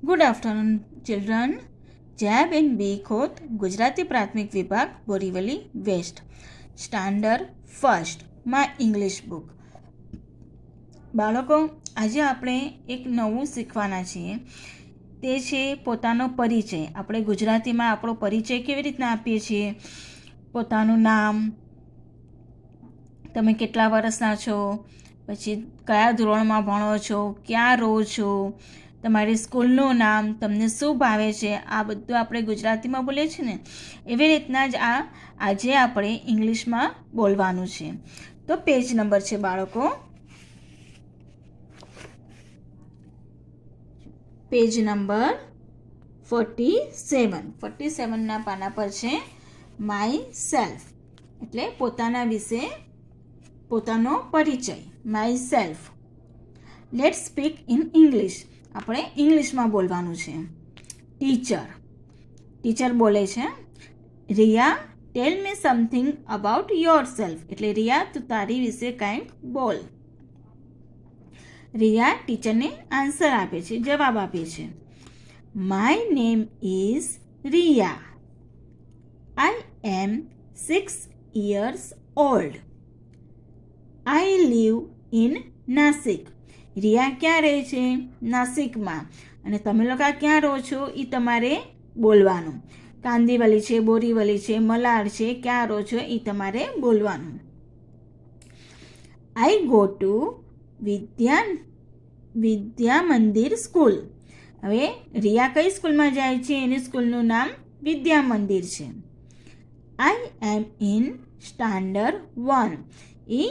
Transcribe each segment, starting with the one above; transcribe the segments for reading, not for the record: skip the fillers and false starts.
Good afternoon children. Jayaben B Khot, Gujarati પ્રાથમિક વિભાગ, Borivali west, standard first, માં ઇંગ્લિશ બુક. બાળકો, આજે આપણે એક નવું શીખવાના છીએ. તે છે પોતાનો પરિચય. આપણે ગુજરાતીમાં આપણો પરિચય કેવી રીતના આપીએ છીએ? પોતાનું નામ, તમે કેટલા વર્ષના છો, પછી કયા ધોરણમાં ભણો છો, ક્યાં રહો છો, તમારી સ્કૂલનું નામ, તમને શું ભાવે છે, આ બધું આપણે ગુજરાતીમાં બોલીએ છીએ ને, એવી રીતના જ આજે આપણે ઇંગ્લિશમાં બોલવાનું છે. તો પેજ નંબર છે બાળકો, પેજ નંબર 47ના પાના પર છે માય સેલ્ફ, એટલે પોતાના વિશે પોતાનો પરિચય, myself. Let speak in English, આપણે ઇંગ્લિશમાં બોલવાનું છે. ટીચર બોલે છે, Riya tell me something about yourself, એટલે રિયા તું તારી વિશે કંઈક બોલ. રિયા ટીચરને આન્સર આપે છે, જવાબ આપે છે. My name is Riya. I am 6 years old. I live in Nashik. Riya ક્યાં રહે છે? નાસિકમાં. અને તમે લોકો ક્યાં રહો છો એ તમારે બોલવાનું. કાંદીવલી છે, બોરીવલી છે, મલાડ છે, ક્યાં રહો છો એ તમારે બોલવાનું. આઈ go two Vidya Mandir school. હવે રિયા કઈ સ્કૂલમાં જાય છે? એની સ્કૂલનું નામ વિદ્યા મંદિર છે. આઈ એમ ઇન સ્ટાન્ડર્ડ 1. એ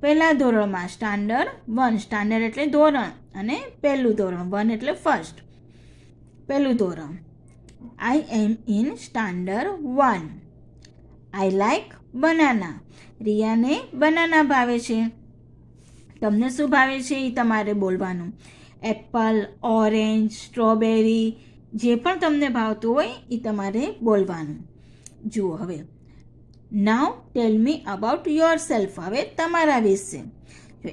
પહેલા ધોરણમાં, સ્ટાન્ડર્ડ 1, સ્ટાન્ડર્ડ એટલે ધોરણ અને પહેલું ધોરણ, 1 એટલે ફર્સ્ટ, પહેલું ધોરણ. I am in standard 1. I like banana. રિયાને બનાના ભાવે છે. તમને શું ભાવે છે એ તમારે બોલવાનું. એપલ, ઓરેન્જ, સ્ટ્રોબેરી, જે પણ તમને ભાવતું હોય એ તમારે બોલવાનું. જુઓ હવે, now tell me about yourself. હવે તમારા વિશે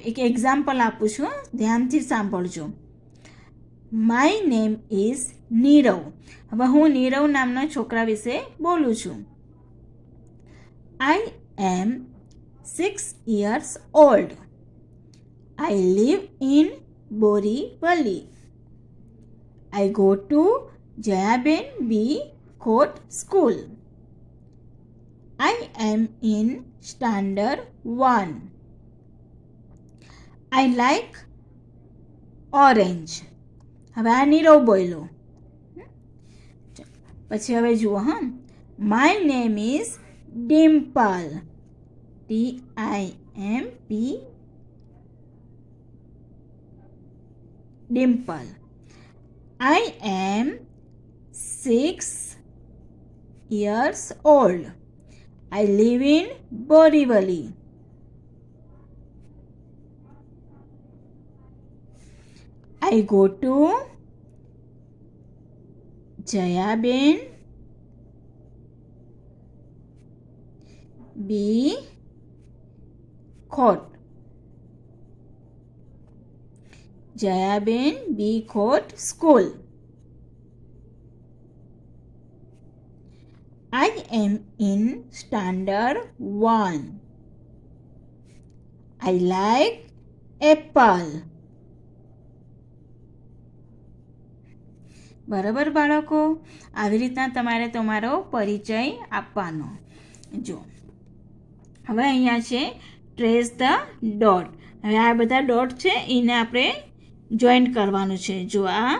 એક એક્ઝામ્પલ આપું છું, ધ્યાનથી સાંભળજો. My name is Nirav. હવે હું નીરવ નામના છોકરા વિશે બોલું છું. I am 6 years old. I live in Borivali. I go to Jayaben B Khot school. I am in standard 1. I like orange. હવે આ નીરવ બોલ્યો. પછી હવે જુઓ, હા, my name is Dimple. TIMP, Dimple. I am 6 years old. I live in Borivali. I go to Jayaben B Khot. Jayaben B Khot School. I am in standard 1. I like apple. બરાબર બાળકો, આવી રીતના તમારે તમારો પરિચય આપવાનો. જો હવે અહીંયા છે ટ્રેસ ધ ડોટ. હવે આ બધા ડોટ છે એને આપણે જોઈન્ટ કરવાનું છે. જો આ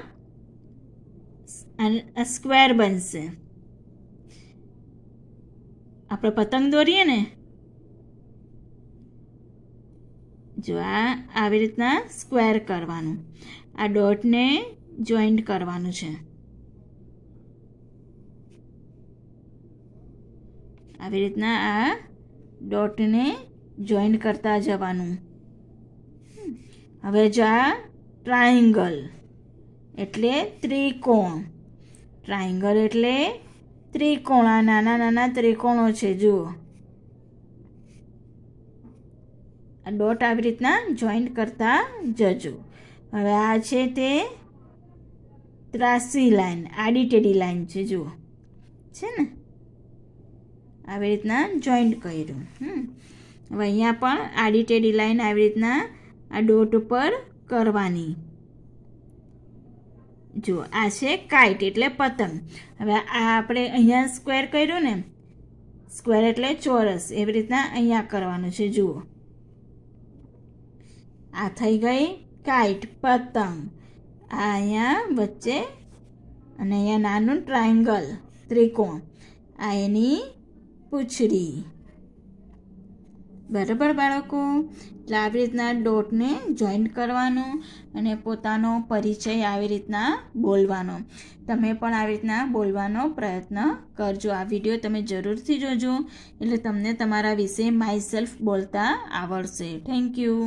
સ્ક્વેર બનશે. આપણે પતંગ દોરીએ ને, જો આ આવી રીતના સ્ક્વેર કરવાનું, આ ડોટને જોઈન્ટ કરવાનું છે. આવી રીતના આ ડોટને જોઈન્ટ કરતા જવાનું. હવે જો આ ટ્રાયંગલ એટલે ત્રિકોણ. ટ્રાયંગલ એટલે ત્રિકોણ. આ નાના નાના ત્રિકોણો છે, જુઓ. આ ડોટ આવી રીતના જોઈન્ટ કરતા જજો. હવે આ છે તે ત્રાસી લાઈન, આડી ટેડી લાઈન છે, જુઓ છે ને, આવી રીતના જોઈન્ટ કર્યું. હવે અહીંયા પણ આડી ટેડી લાઈન આવી રીતના આ ડોટ ઉપર કરવાની. જુઓ આ છે કાઇટ એટલે પતંગ. હવે આ આપણે અહીંયા સ્ક્વેર કર્યું ને, સ્ક્વેર એટલે ચોરસ, એવી રીતના અહીંયા કરવાનું છે. જુઓ આ થઈ ગઈ કાઇટ પતંગ. આ અહીંયા વચ્ચે અને અહીંયા નાનું ટ્રાયંગલ ત્રિકોણ, આ એની પૂંછડી. બરાબર બાળકો? એટલે આવી રીતના ડોટને જોઈન્ટ કરવાનું અને પોતાનો પરિચય આવી રીતના બોલવાનો. તમે પણ આવી રીતના બોલવાનો પ્રયત્ન કરજો. આ વિડીયો તમે જરૂરથી જોજો, એટલે તમને તમારા વિશે માય સેલ્ફ બોલતા આવડશે. Thank you.